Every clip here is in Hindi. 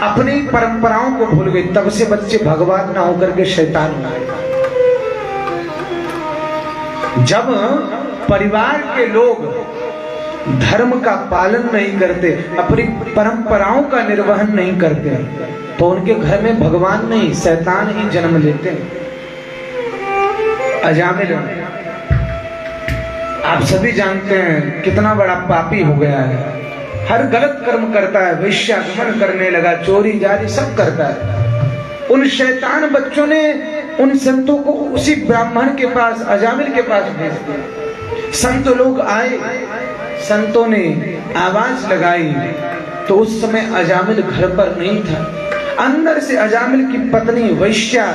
अपनी परंपराओं को भूल गए। तब से बच्चे भगवान ना होकर के शैतान बने। जब परिवार के लोग धर्म का पालन नहीं करते, अपनी परंपराओं का निर्वहन नहीं करते, तो उनके घर में भगवान नहीं शैतान ही जन्म लेते हैं। अजामिल आप सभी जानते हैं कितना बड़ा पापी हो गया है। हर गलत कर्म करता है, वेश्यागमन करने लगा, चोरी जारी सब करता है। उन शैतान बच्चों ने उन संतों को उसी ब्राह्मण के पास, अजामिल के पास भेज दिया। संत लोग आए, संतों ने आवाज लगाई तो उस समय अजामिल घर पर नहीं था। अंदर से अजामिल की पत्नी वैश्या,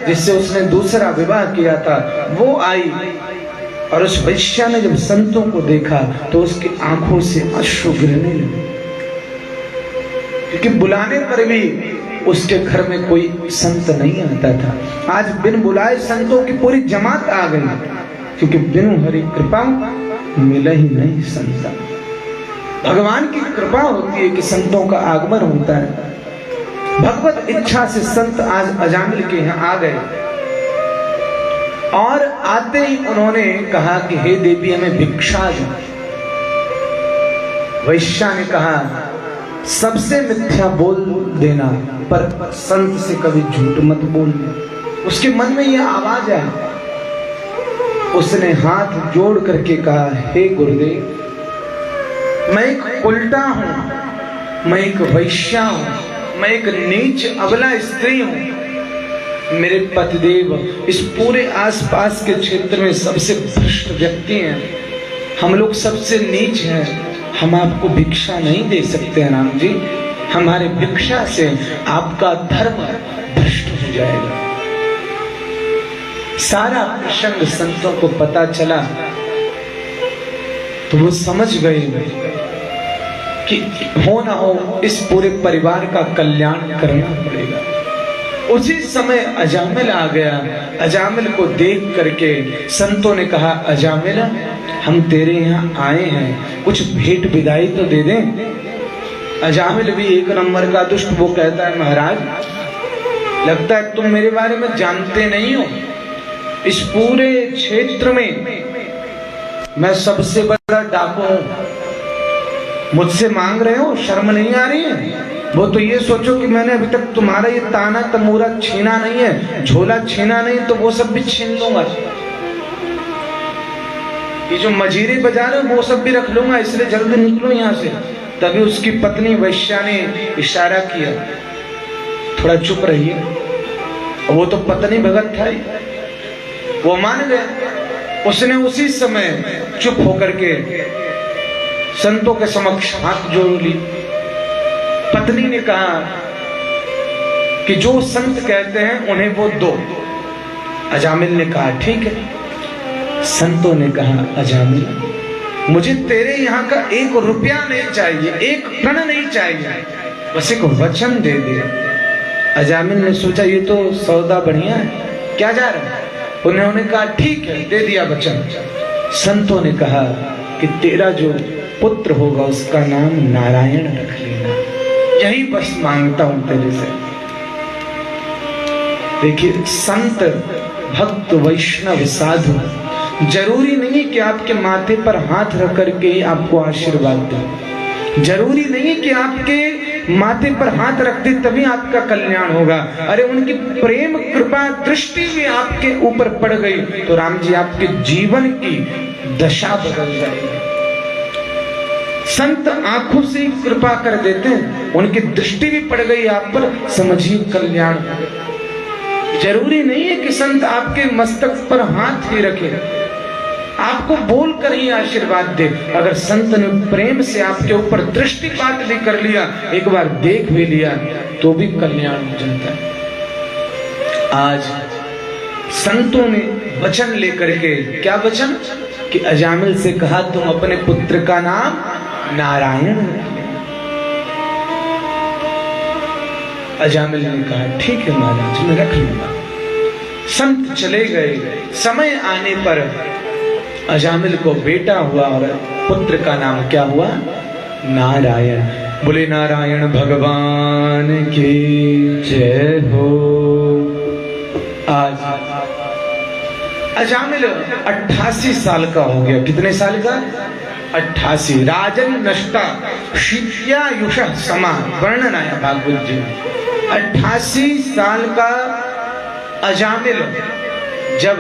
जिससे उसने दूसरा विवाह किया था, वो आई और उस वैश्या ने जब संतों को देखा तो उसकी आंखों से अश्रु गिरने लगे, क्योंकि बुलाने पर भी उसके घर में कोई संत नहीं आता था। आज बिन बुलाए संतों की पूरी जमात आ गई, क्योंकि बिनु हरि कृपा मिला ही नहीं संत। भगवान की कृपा होती है कि संतों का आगमन होता है। भगवत इच्छा से संत आज अजामिल के यहाँ आ गए और आते ही उन्होंने कहा कि हे देवी हमें भिक्षा दो। वैश्या ने कहा सबसे मिथ्या बोल देना, पर संत से कभी झूठ मत बोलना। उसके मन में यह आवाज आई। उसने हाथ जोड़ करके कहा हे गुरुदेव, मैं एक उल्टा हूं, मैं एक वैश्या हूं, मैं एक नीच अबला स्त्री हूं। मेरे पतिदेव इस पूरे आसपास के क्षेत्र में सबसे भ्रष्ट व्यक्ति हैं, हम लोग सबसे नीच हैं, हम आपको भिक्षा नहीं दे सकते हैं राम जी। हमारे भिक्षा से आपका धर्म भ्रष्ट हो जाएगा। सारा प्रसंग संतों को पता चला तो वो समझ गए कि हो ना हो इस पूरे परिवार का कल्याण करना पड़ेगा। उसी समय अजामिल आ गया। अजामिल को देख करके संतों ने कहा अजामिल हम तेरे यहाँ आए हैं, कुछ भेंट विदाई तो दे दें। अजामिल भी एक नंबर का दुष्ट। वो कहता है महाराज लगता है तुम मेरे बारे में जानते नहीं हो। इस पूरे क्षेत्र में मैं सबसे बड़ा डाकू हूं, मुझसे मांग रहे हो, शर्म नहीं आ रही है? वो तो ये सोचो कि मैंने अभी तक तुम्हारा ये ताना तमूरा छीना नहीं है, झोला छीना नहीं, तो वो सब भी छीन लूंगा। ये जो मजीरे बजा रहे हो वो सब भी रख लूंगा, इसलिए जल्दी निकलो यहाँ से। तभी उसकी पत्नी वैश्या ने इशारा किया थोड़ा चुप रहिए। वो तो पत्नी भगत था ही, वो मान गए। उसने उसी समय चुप होकर के संतों के समक्ष हाथ जोड़ ली। पत्नी ने कहा कि जो संत कहते हैं उन्हें वो दो। अजामिल ने कहा ठीक है। संतों ने कहा अजामिल मुझे तेरे यहाँ का 1 रुपया नहीं चाहिए, 1 कण नहीं चाहिए, बस एक वचन दे दे। अजामिल ने सोचा ये तो सौदा बढ़िया है, क्या जा रहा है? उन्होंने कहा ठीक है, दे दिया वचन। संतों ने कहा कि तेरा जो पुत्र होगा उसका नाम नारायण रख लेना, यही बस मांगता हूं तेरे से। देखिए संत भक्त वैष्णव साधु जरूरी नहीं कि आपके माथे पर हाथ रख करके आपको आशीर्वाद दे, जरूरी नहीं कि आपके माथे पर हाथ रख दे तभी आपका कल्याण होगा। अरे उनकी प्रेम कृपा दृष्टि भी आपके ऊपर पड़ गई तो राम जी आपके जीवन की दशा बदल जाएगी। संत आंखों से कृपा कर देते हैं, उनकी दृष्टि भी पड़ गई आप पर, समझिए कल्याण। जरूरी नहीं है कि संत आपके मस्तक पर हाथ ही रखे, आपको बोलकर ही आशीर्वाद दे। अगर संत ने प्रेम से आपके ऊपर दृष्टिपात भी कर लिया, एक बार देख भी लिया, तो भी कल्याण हो जाता है। आज संतों ने वचन लेकर के, क्या वचन? कि अजामिल से कहा तुम अपने पुत्र का नाम नारायण रखिए। अजामिल ने कहा ठीक है महाराज मैं रख लूंगा। संत चले गए। समय आने पर अजामिल को बेटा हुआ और पुत्र का नाम क्या हुआ? नारायण। बोले नारायण भगवान की जय हो। आज अजामिल 88 साल का हो गया। कितने साल का? 88। राजन नष्टा शीत्यायुष समा, वर्णन आया भागवत जी में। 88 साल का अजामिल जब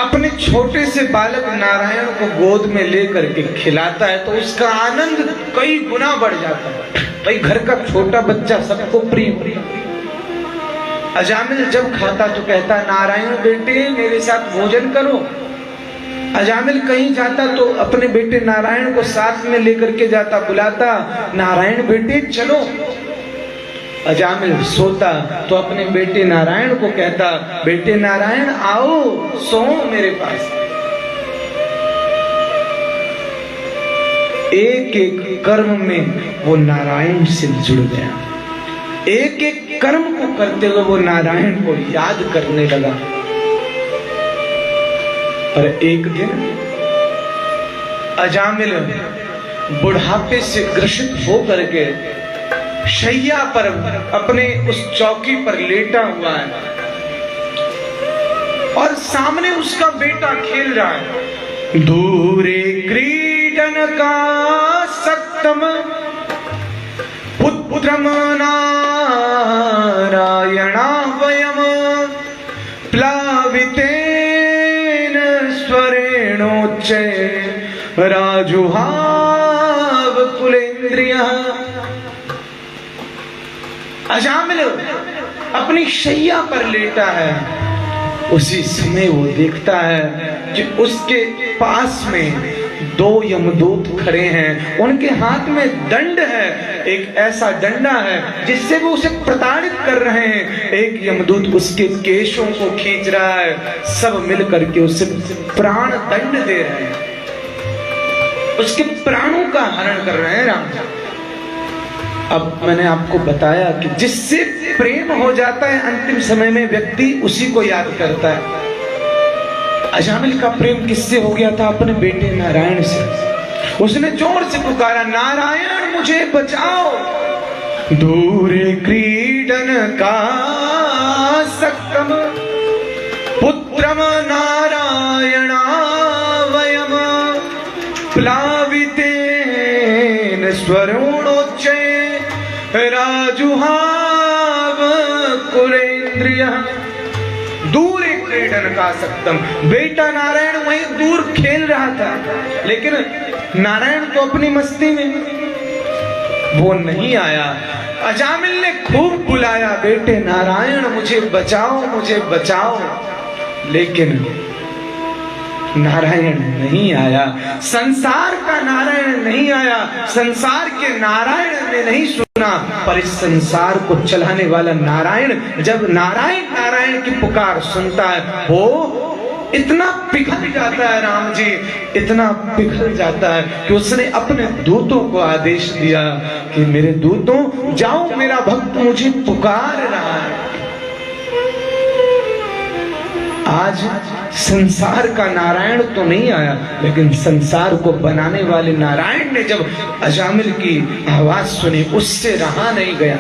अपने छोटे से बालक नारायण को गोद में लेकर के खिलाता है तो उसका आनंद कई गुना बढ़ जाता है। भाई घर का छोटा बच्चा सबको प्रिय। अजामिल जब खाता तो कहता नारायण बेटे मेरे साथ भोजन करो। अजामिल कहीं जाता तो अपने बेटे नारायण को साथ में लेकर के जाता, बुलाता नारायण बेटे चलो। अजामिल सोता तो अपने बेटे नारायण को कहता बेटे नारायण आओ सो मेरे पास। एक एक कर्म में वो नारायण से जुड़ गया। एक एक कर्म को करते हुए वो नारायण को याद करने लगा। और एक दिन अजामिल बुढ़ापे से ग्रसित होकर के शैया पर अपने उस चौकी पर लेटा हुआ है और सामने उसका बेटा खेल रहा है। दूरे क्रीडन का सक्तम पुत्रम नारायणा वयम प्लावितेन स्वरेणोच्चे राजुहाव कुलेन्द्रियः। अजामिल अपनी शैया पर लेटा है। उसी समय वो देखता है कि उसके पास में दो यमदूत खड़े हैं। उनके हाथ में दंड है, एक ऐसा डंडा है जिससे वो उसे प्रताड़ित कर रहे हैं। एक यमदूत उसके केशों को खींच रहा है। सब मिल करके उसे प्राण दंड दे रहे हैं, उसके प्राणों का हरण कर रहे हैं। राम अब मैंने आपको बताया कि जिससे प्रेम हो जाता है अंतिम समय में व्यक्ति उसी को याद करता है। अजामिल का प्रेम किससे हो गया था? अपने बेटे नारायण से। उसने जोर से पुकारा नारायण मुझे बचाओ। दूरे क्रीडन का सक्तम पुत्रम नारायणा वयम प्लावितेन स्वरुणोच्चे राजुहाव कुलेन्द्रियः। दूर एक क्रीडन का सक्तम, बेटा नारायण वहीं दूर खेल रहा था, लेकिन नारायण तो अपनी मस्ती में, वो नहीं आया। अजामिल ने खूब बुलाया बेटे नारायण मुझे बचाओ मुझे बचाओ, लेकिन नारायण नहीं आया। संसार का नारायण नहीं आया, संसार के नारायण ने नहीं सुना। पर इस संसार को चलाने वाला नारायण जब नारायण नारायण की पुकार सुनता है वो इतना पिघल जाता है। राम जी इतना पिघल जाता है कि उसने अपने दूतों को आदेश दिया कि मेरे दूतों जाओ, मेरा भक्त मुझे पुकार रहा है। आज संसार का नारायण तो नहीं आया, लेकिन संसार को बनाने वाले नारायण ने जब अजामिल की आवाज सुनी उससे रहा नहीं गया।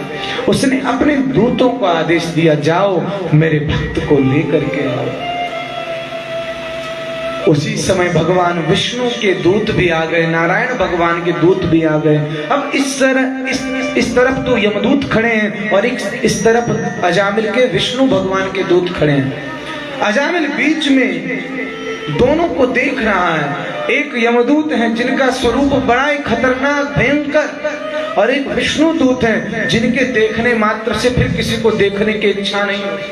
उसने अपने दूतों को आदेश दिया जाओ मेरे भक्त को लेकर के आओ। उसी समय भगवान विष्णु के दूत भी आ गए, नारायण भगवान के दूत भी आ गए। अब इस तरफ तो यमदूत खड़े हैं और इस तरफ अजामिल के विष्णु भगवान के दूत खड़े हैं। अजामिल बीच में दोनों को देख रहा है। एक यमदूत है जिनका स्वरूप बड़ा ही खतरनाक भयंकर, और एक विष्णु दूत है जिनके देखने मात्र से फिर किसी को देखने की इच्छा नहीं होती।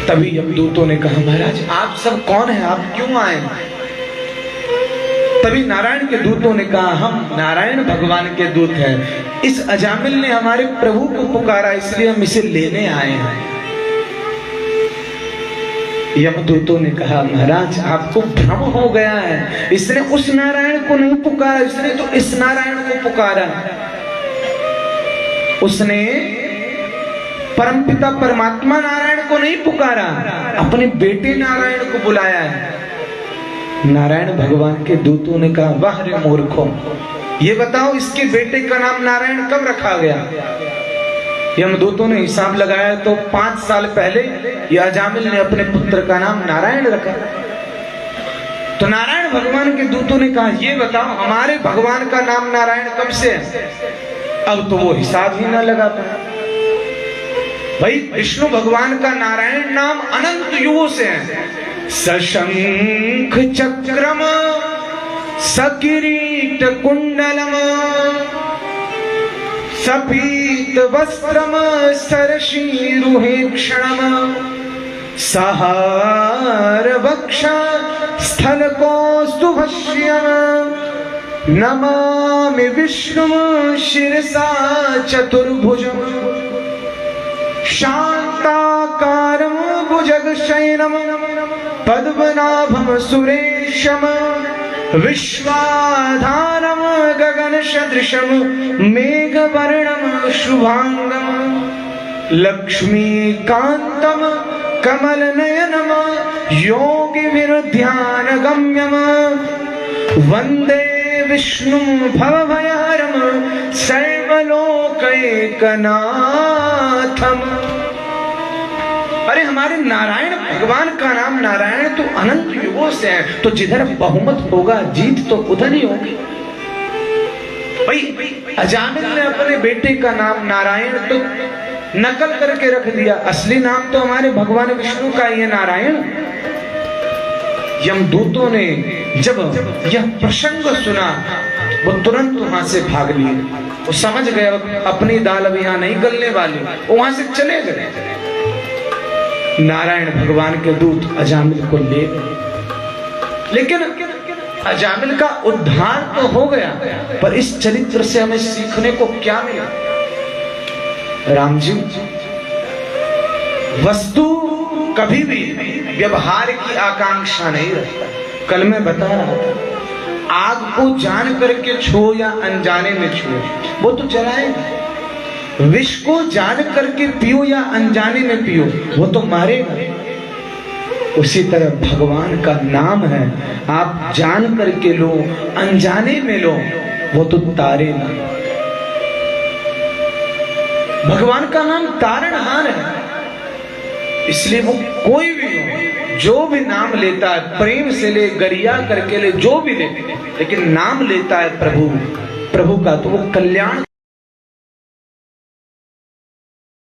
तभी यमदूतों ने कहा महाराज आप सब कौन हैं, आप क्यों आए? तभी नारायण के दूतों ने कहा हम नारायण भगवान के दूत हैं। इस अजामिल ने हमारे प्रभु को पुकारा इसलिए हम इसे लेने आए हैं। यमदूतों ने कहा महाराज आपको भ्रम हो गया है, इसने उस नारायण को नहीं पुकारा, इसने तो इस नारायण को पुकारा। उसने परमपिता परमात्मा नारायण को नहीं पुकारा, अपने बेटे नारायण को बुलाया है। नारायण भगवान के दूतों ने कहा, वाह रे मूर्खों, ये बताओ इसके बेटे का नाम नारायण कब रखा गया? यमदूतों ने हिसाब लगाया तो 5 साल पहले ये अजामिल ने अपने पुत्र का नाम नारायण रखा। तो नारायण भगवान के दूतों ने कहा, ये बताओ हमारे भगवान का नाम नारायण कब से है? अब तो वो हिसाब ही ना लगा पाए। भाई विष्णु भगवान का नारायण नाम अनंत युगों से है। सशंख चक्रम सकिरीट कुंडलम सपीत वस्त्रम सरशीरुहे क्षणम सहार वक्ष स्थल कौस्तुभश्यम नमामि विष्णुं शिरसा चतुर्भुजम शांताकारं भुजगशयनं पद्मनाभं सुरेशं विश्वाधारं गगनसदृशं मेघवर्णं शुभांगं लक्ष्मीकान्तं कमलनयनं योगिविरुध्यानगम्यं वन्दे विष्णुं भवभयहरं सर्वलोकैकनाथम। अरे हमारे नारायण भगवान का नाम नारायण तो अनंत युगों से है, तो जिधर बहुमत होगा जीत तो उधर ही होगी। भाई अजामिल ने अपने बेटे का नाम नारायण तो नकल करके रख दिया, असली नाम तो हमारे भगवान विष्णु का ही है नारायण। यमदूतों ने जब यह प्रसंग सुना वो तुरंत वहां से भाग लिए। वो समझ गए अपनी दाल अब यहाँ नहीं गलने वाली, वो वहां से चले गए। नारायण भगवान के दूत अजामिल को ले गए, लेकिन अजामिल का उद्धार तो हो गया, पर इस चरित्र से हमें सीखने को क्या मिला? राम जी, वस्तु कभी भी व्यवहार की आकांक्षा नहीं रखता। कल मैं बता रहा था, आग को जान करके छो या अनजाने में छो वो तो जलाएगा, विष को जान करके पियो या अनजाने में पियो वो तो मारेगा। उसी तरह भगवान का नाम है, आप जान करके लो अनजाने में लो वो तो तारेगा। भगवान का नाम तारणहार है, इसलिए वो कोई भी हो, जो भी नाम लेता है प्रेम से ले, गरिया करके ले, जो भी ले, लेकिन नाम लेता है प्रभु का तो वो कल्याण